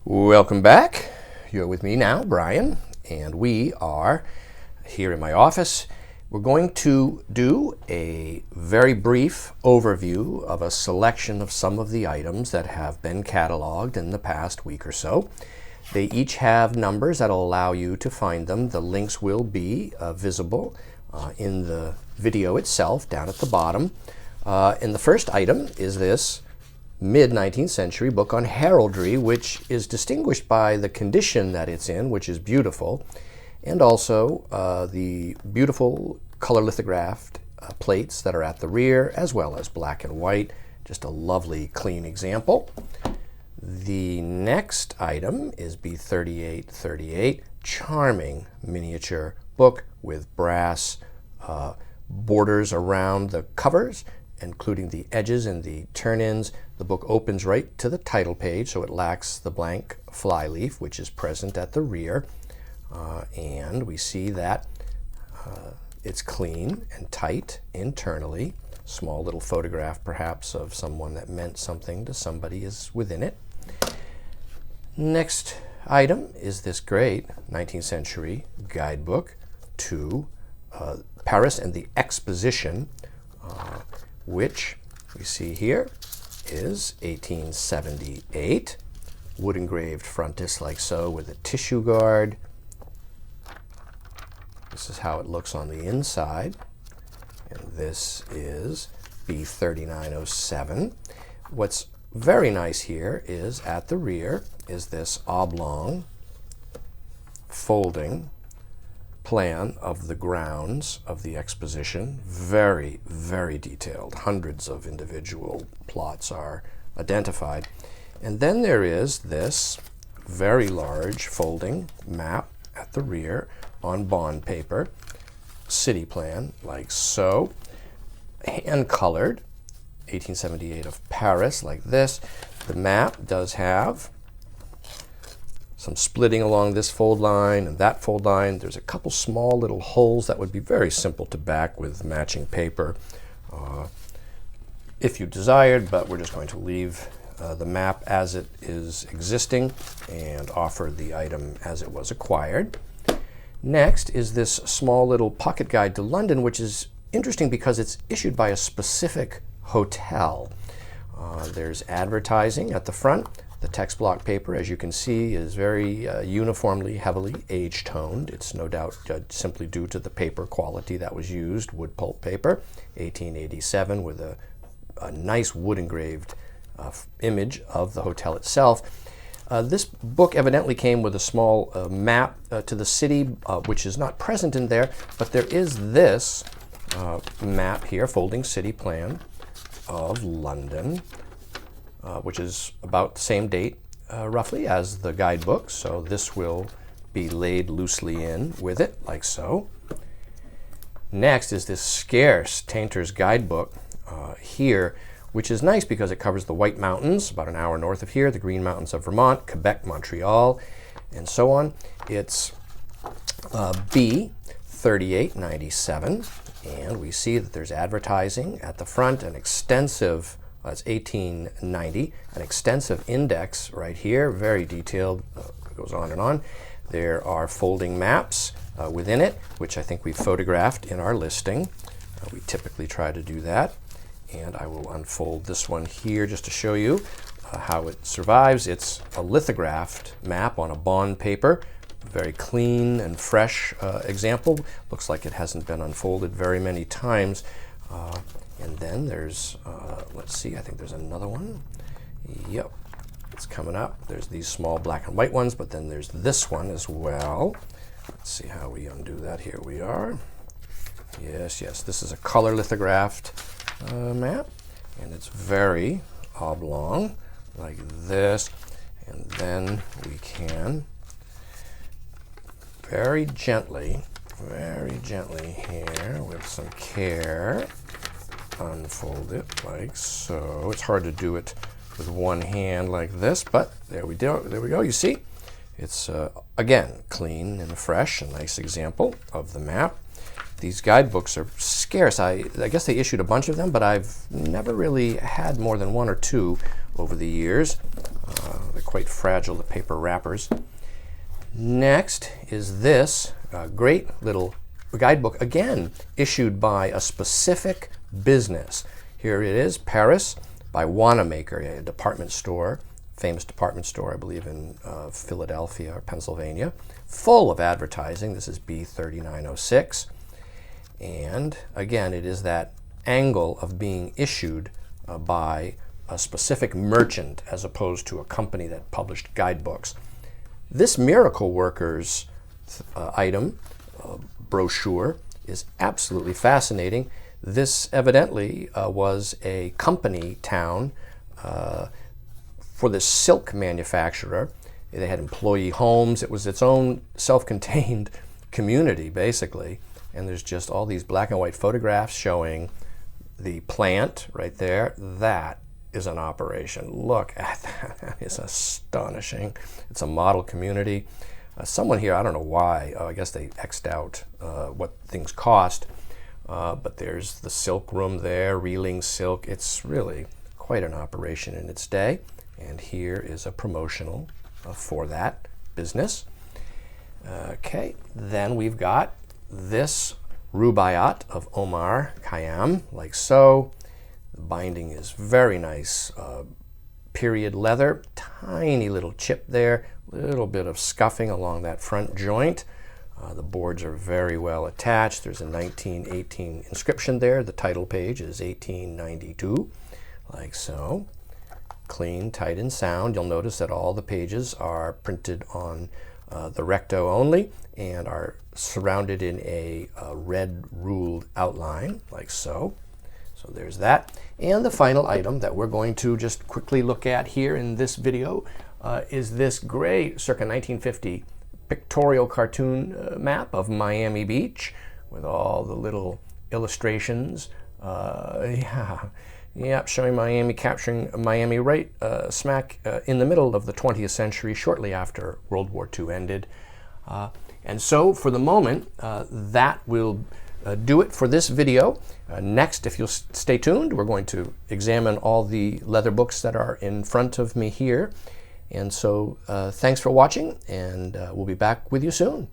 Welcome back. You're with me now, Brian, and we are here in my office. We're going to do a very brief overview of a selection of some of the items that have been cataloged in the past week or so. They each have numbers that will allow you to find them. The links will be visible in the video itself down at the bottom. And the first item is this mid-19th century book on heraldry, which is distinguished by the condition that it's in, which is beautiful, and also the beautiful color lithographed plates that are at the rear, as well as black and white. Just a lovely, clean example. The next item is B3838, charming miniature book with brass borders around the covers, including the edges and the turn-ins. The book opens right to the title page, so it lacks the blank flyleaf, which is present at the rear. And we see that it's clean and tight internally. Small little photograph, perhaps, of someone that meant something to somebody is within it. Next item is this great 19th century guidebook to Paris and the Exposition, which we see here is 1878, wood engraved frontis like so with a tissue guard. This is how it looks on the inside, and this is B3907. What's very nice here is at the rear is this oblong folding plan of the grounds of the exposition. Very, very detailed. Hundreds of individual plots are identified. And then there is this very large folding map at the rear on bond paper, city plan like so, hand colored, 1878 of Paris like this. The map does have some splitting along this fold line and that fold line. There's a couple small little holes that would be very simple to back with matching paper if you desired, but we're just going to leave the map as it is existing and offer the item as it was acquired. Next is this small little pocket guide to London, which is interesting because it's issued by a specific hotel. There's advertising at the front. The text block paper, as you can see, is very uniformly, heavily age-toned. It's no doubt simply due to the paper quality that was used, wood pulp paper, 1887, with a nice wood-engraved image of the hotel itself. This book evidently came with a small map to the city, which is not present in there, but there is this map here, folding city plan of London, which is about the same date, roughly, as the guidebook. So this will be laid loosely in with it, like so. Next is this scarce Tainter's Guidebook here, which is nice because it covers the White Mountains, about an hour north of here, the Green Mountains of Vermont, Quebec, Montreal, and so on. It's B3897, and we see that there's advertising at the front, an extensive that's 1890, an extensive index right here, very detailed, goes on and on. There are folding maps within it, which I think we photographed in our listing. We typically try to do that. And I will unfold this one here just to show you how it survives. It's a lithographed map on a bond paper, very clean and fresh example. Looks like it hasn't been unfolded very many times. And then there's, let's see, I think there's another one. Yep, it's coming up. There's these small black and white ones, but then there's this one as well. Let's see how we undo that. Here we are. Yes, yes, this is a color lithographed map, and it's very oblong, like this. And then we can very gently here, with some care, unfold it like so. It's hard to do it with one hand like this, but there we go. There we go. You see, it's again clean and fresh. A nice example of the map. These guidebooks are scarce. I guess they issued a bunch of them, but I've never really had more than one or two over the years. They're quite fragile, the paper wrappers. Next is this great little guidebook, again issued by a specific business. Here it is, Paris by Wanamaker, a department store, famous department store, I believe in Philadelphia or Pennsylvania, full of advertising. This is B3906. And again, it is that angle of being issued by a specific merchant as opposed to a company that published guidebooks. This Miracle Workers item, brochure, is absolutely fascinating. This evidently was a company town for the silk manufacturer. They had employee homes. It was its own self-contained community, basically. And there's just all these black and white photographs showing the plant right there. That is an operation. Look at that. That is astonishing. It's a model community. Someone here, I don't know why, I guess they X'd out what things cost, but there's the silk room there, reeling silk. It's really quite an operation in its day. And here is a promotional for that business. Okay, then we've got this Rubaiyat of Omar Khayyam, like so. The binding is very nice, period leather, tiny little chip there, little bit of scuffing along that front joint. The boards are very well attached. There's a 1918 inscription there. The title page is 1892, like so. Clean, tight, and sound. You'll notice that all the pages are printed on the recto only and are surrounded in a red ruled outline, like so. So there's that. And the final item that we're going to just quickly look at here in this video is this great circa 1950 pictorial cartoon map of Miami Beach with all the little illustrations. Yeah, showing Miami, capturing Miami right smack in the middle of the 20th century, shortly after World War II ended. And so for the moment, that will do it for this video. Next, if you'll stay tuned, we're going to examine all the leather books that are in front of me here. And so thanks for watching, and we'll be back with you soon.